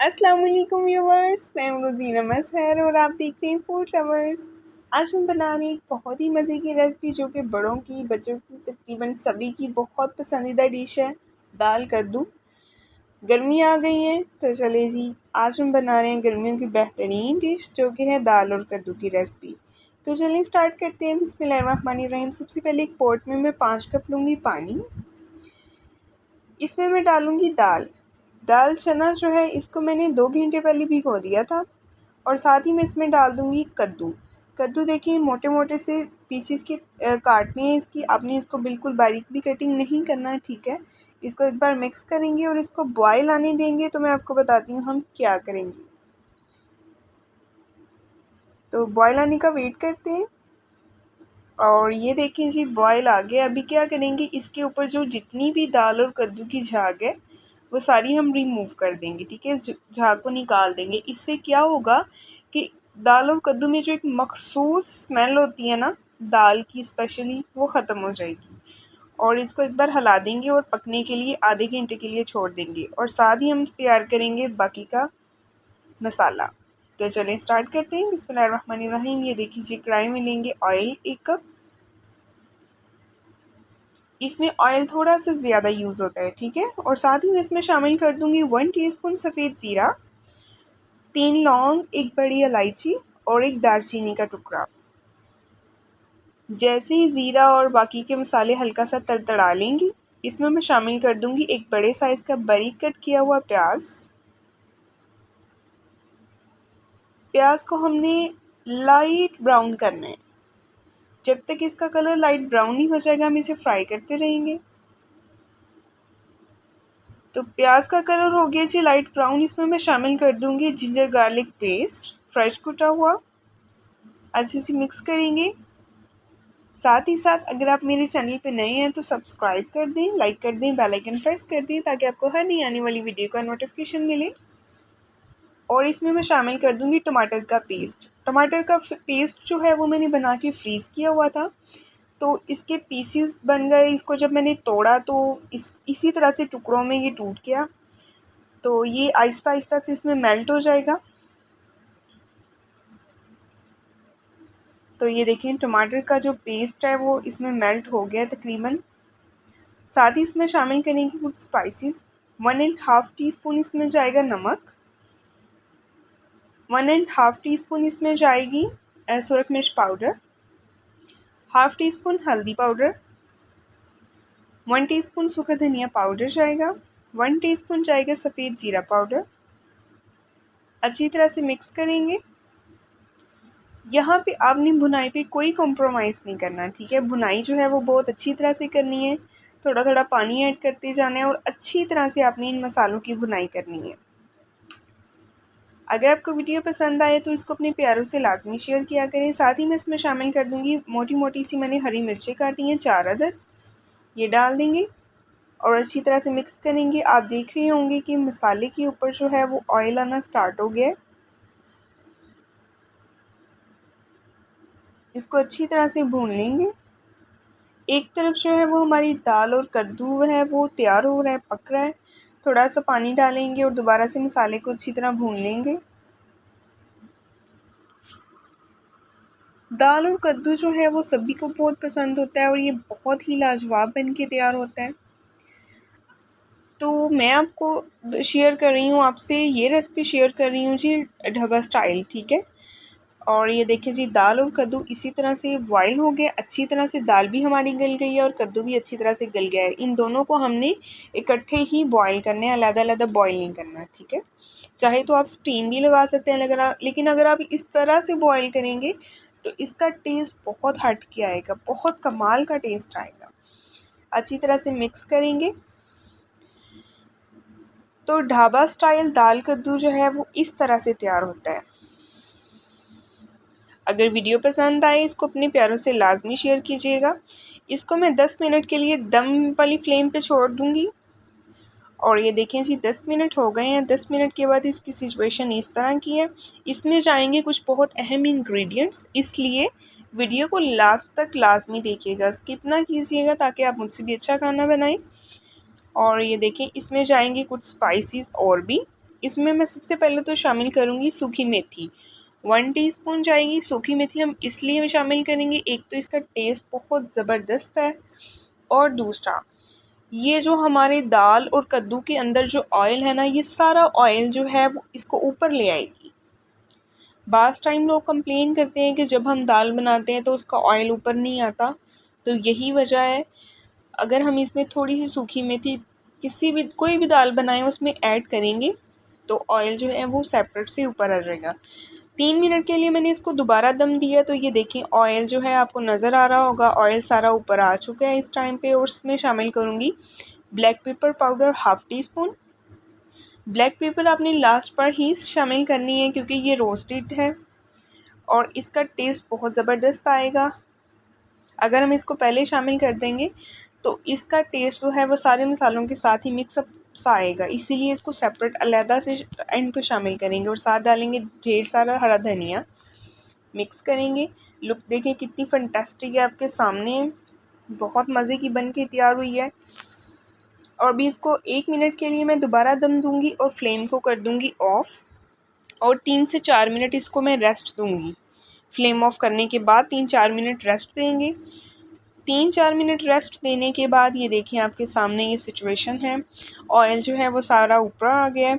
अस्सलाम वालेकुम व्यूवर्स, मैं हूं रोज़ीना मजहर और आप देख रहे हैं फूड लवर्स। आज हम बना रहे हैं एक बहुत ही मज़े की रेसिपी जो कि बड़ों की, बच्चों की, तकरीबन सभी की बहुत पसंदीदा डिश है, दाल कद्दू। गर्मी आ गई है तो चले जी, आज हम बना रहे हैं गर्मियों की बेहतरीन डिश जो कि है दाल और कद्दू की रेसिपी। तो चलिए स्टार्ट करते हैं। बिस्मिल्लाहिर्रहमानिर्रहीम। सबसे पहले एक पॉट में मैं 5 कप लूँगी पानी। इसमें मैं डालूँगी दाल। दाल चना जो है इसको मैंने 2 घंटे पहले भिगो दिया था। और साथ ही मैं इसमें डाल दूँगी कद्दू। कद्दू देखिए मोटे मोटे से पीसीस के काटने हैं इसकी। आपने इसको बिल्कुल बारीक भी कटिंग नहीं करना है, ठीक है। इसको एक बार मिक्स करेंगे और इसको बॉयल आने देंगे। तो मैं आपको बताती हूँ हम क्या करेंगे। तो बॉयल आने का वेट करते हैं। और ये देखिए जी बॉयल आ गया। अभी क्या करेंगे, इसके ऊपर जो जितनी भी दाल और कद्दू की झाग है वो सारी हम रिमूव कर देंगे, ठीक है। झाग को निकाल देंगे। इससे क्या होगा कि दाल और कद्दू में जो एक मखसूस स्मेल होती है ना दाल की स्पेशली, वो ख़त्म हो जाएगी। और इसको एक बार हिला देंगे और पकने के लिए आधे घंटे के लिए छोड़ देंगे। और साथ ही हम तैयार करेंगे बाकी का मसाला। तो चलें स्टार्ट करते हैं। बिस्मिल्लाहिर्रहमानिर्रहीम। ये देखिए जी कढ़ाई में लेंगे ऑयल 1 कप। इसमें ऑयल थोड़ा सा ज़्यादा यूज़ होता है, ठीक है। और साथ ही मैं इसमें शामिल कर दूंगी 1 टीस्पून सफ़ेद ज़ीरा, 3 लौंग, 1 बड़ी इलायची और 1 दालचीनी का टुकड़ा। जैसे ही ज़ीरा और बाकी के मसाले हल्का सा तड़तड़ा लेंगे, इसमें मैं शामिल कर दूंगी 1 बड़े साइज़ का बारीक कट किया हुआ प्याज। प्याज को हमने लाइट ब्राउन करना है। जब तक इसका कलर लाइट ब्राउन नहीं हो जाएगा हम इसे फ्राई करते रहेंगे। तो प्याज का कलर हो गया जी लाइट ब्राउन। इसमें मैं शामिल कर दूंगी जिंजर गार्लिक पेस्ट फ्रेश कुटा हुआ। अच्छे से मिक्स करेंगे। साथ ही साथ अगर आप मेरे चैनल पे नए हैं तो सब्सक्राइब कर दें, लाइक कर दें, बेल आइकन प्रेस कर दें ताकि आपको हर नई आने वाली वीडियो का नोटिफिकेशन मिले। और इसमें मैं शामिल कर दूंगी टमाटर का पेस्ट। टमाटर का पेस्ट जो है वो मैंने बना के फ्रीज़ किया हुआ था। तो इसके पीसीस बन गए। इसको जब मैंने तोड़ा तो इसी तरह से टुकड़ों में ये टूट गया। तो ये आहिस्ता आहिस्ता से इसमें मेल्ट हो जाएगा। तो ये देखें टमाटर का जो पेस्ट है वो इसमें मेल्ट हो गया तकरीबन। साथ ही इसमें शामिल करेंगे कुछ स्पाइसेस। 1.5 टीस्पून इसमें जाएगा नमक। 1.5 टीस्पून इसमें जाएगी सुरख मिर्च पाउडर। हाफ टी स्पून हल्दी पाउडर। 1 टीस्पून सूखा धनिया पाउडर जाएगा। 1 टीस्पून जाएगा सफ़ेद ज़ीरा पाउडर। अच्छी तरह से मिक्स करेंगे। यहाँ पे आपने भुनाई पे कोई कॉम्प्रोमाइज़ नहीं करना, ठीक है। भुनाई जो है वो बहुत अच्छी तरह से करनी है। थोड़ा थोड़ा पानी ऐड करते जाना है और अच्छी तरह से आपने इन मसालों की भुनाई करनी है। अगर आपको वीडियो पसंद आए तो इसको अपने प्यारों से लाजमी शेयर किया करें। साथ ही मैं इसमें शामिल कर दूँगी मोटी मोटी सी मैंने हरी मिर्चें काटी हैं 4 अदद, ये डाल देंगे और अच्छी तरह से मिक्स करेंगे। आप देख रहे होंगे कि मसाले के ऊपर जो है वो ऑयल आना स्टार्ट हो गया है। इसको अच्छी तरह से भून लेंगे। एक तरफ जो है वो हमारी दाल और कद्दू है वो तैयार हो रहा है, पक रहा है। थोड़ा सा पानी डालेंगे और दोबारा से मसाले को अच्छी तरह भून लेंगे। दाल और कद्दू जो है वो सभी को बहुत पसंद होता है और ये बहुत ही लाजवाब बन के तैयार होता है। तो मैं आपको शेयर कर रही हूँ, आपसे ये रेसिपी शेयर कर रही हूँ जी ढाबा स्टाइल, ठीक है। और ये देखिए जी दाल और कद्दू इसी तरह से बॉयल हो गए। अच्छी तरह से दाल भी हमारी गल गई है और कद्दू भी अच्छी तरह से गल गया है। इन दोनों को हमने इकट्ठे ही बॉयल करने हैं, अलग अलग बॉयल नहीं करना है, ठीक है। चाहे तो आप स्टीम भी लगा सकते हैं लेकिन अगर आप इस तरह से बॉयल करेंगे तो इसका टेस्ट बहुत हट के आएगा, बहुत कमाल का टेस्ट आएगा। अच्छी तरह से मिक्स करेंगे। तो ढाबा स्टाइल दाल कद्दू जो है वो इस तरह से तैयार होता है। अगर वीडियो पसंद आए इसको अपने प्यारों से लाजमी शेयर कीजिएगा। इसको मैं 10 मिनट के लिए दम वाली फ्लेम पे छोड़ दूँगी। और ये देखें जी 10 मिनट हो गए हैं। 10 मिनट के बाद इसकी सिचुएशन इस तरह की है। इसमें जाएंगे कुछ बहुत अहम इंग्रेडिएंट्स, इसलिए वीडियो को लास्ट तक लाजमी देखिएगा, स्किप ना कीजिएगा ताकि आप मुझसे भी अच्छा खाना बनाएं। और ये देखें इसमें जाएंगे कुछ स्पाइसेस और भी। इसमें मैं सबसे पहले तो शामिल करूँगी सूखी मेथी। 1 टीस्पून जाएगी सूखी मेथी। हम इसलिए शामिल करेंगे, एक तो इसका टेस्ट बहुत ज़बरदस्त है, और दूसरा ये जो हमारे दाल और कद्दू के अंदर जो ऑयल है ना, ये सारा ऑयल जो है वो इसको ऊपर ले आएगी। बास टाइम लोग कंप्लेन करते हैं कि जब हम दाल बनाते हैं तो उसका ऑयल ऊपर नहीं आता, तो यही वजह है। अगर हम इसमें थोड़ी सी सूखी मेथी कोई भी दाल बनाएं उसमें ऐड करेंगे तो ऑयल जो है वो सेपरेट से ऊपर आ जाएगा। 3 मिनट के लिए मैंने इसको दोबारा दम दिया, तो ये देखें ऑयल जो है आपको नज़र आ रहा होगा, ऑयल सारा ऊपर आ चुका है इस टाइम पे। और इसमें शामिल करूँगी black pepper powder 1/2 teaspoon. Black pepper आपने लास्ट पर ही शामिल करनी है क्योंकि ये रोस्टेड है और इसका टेस्ट बहुत ज़बरदस्त आएगा। अगर हम इसको पहले शामिल कर देंगे तो इसका टेस्ट जो है वो सारे मसालों के साथ ही मिक्सअप सा आएगा, इसीलिए इसको सेपरेट अलहदा से एंड पे शामिल करेंगे। और साथ डालेंगे ढेर सारा हरा धनिया, मिक्स करेंगे। लुक देखें कितनी फंटास्टिक है आपके सामने, बहुत मज़े की बन के तैयार हुई है। और भी इसको 1 मिनट के लिए मैं दोबारा दम दूंगी और फ्लेम को कर दूंगी ऑफ़, और 3 से 4 मिनट इसको मैं रेस्ट दूंगी। फ्लेम ऑफ करने के बाद 3-4 मिनट रेस्ट देंगे। 3-4 मिनट रेस्ट देने के बाद ये देखें आपके सामने ये सिचुएशन है, ऑयल जो है वो सारा ऊपर आ गया है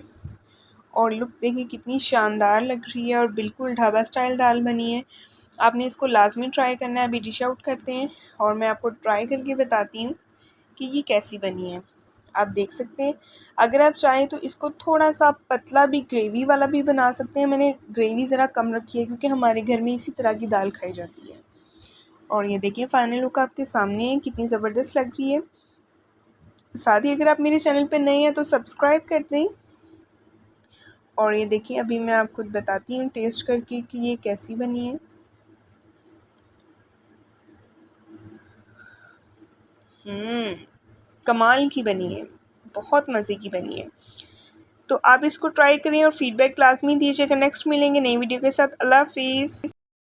और लुक देखिए कितनी शानदार लग रही है और बिल्कुल ढाबा स्टाइल दाल बनी है। आपने इसको लाजमी ट्राई करना है। अभी डिश आउट करते हैं और मैं आपको ट्राई करके बताती हूँ कि ये कैसी बनी है। आप देख सकते हैं, अगर आप चाहें तो इसको थोड़ा सा पतला भी ग्रेवी वाला भी बना सकते हैं। मैंने ग्रेवी ज़रा कम रखी है क्योंकि हमारे घर में इसी तरह की दाल खाई जाती है। और ये देखिए फाइनल लुक आपके सामने है, कितनी ज़बरदस्त लग रही है। साथ ही अगर आप मेरे चैनल पे नए हैं तो सब्सक्राइब कर दें। और ये देखिए अभी मैं आपको बताती हूँ टेस्ट करके कि ये कैसी बनी है। कमाल की बनी है, बहुत मज़े की बनी है। तो आप इसको ट्राई करें और फीडबैक लाजमी दीजिएगा। नेक्स्ट मिलेंगे नई वीडियो के साथ। अल्लाह हाफिज़।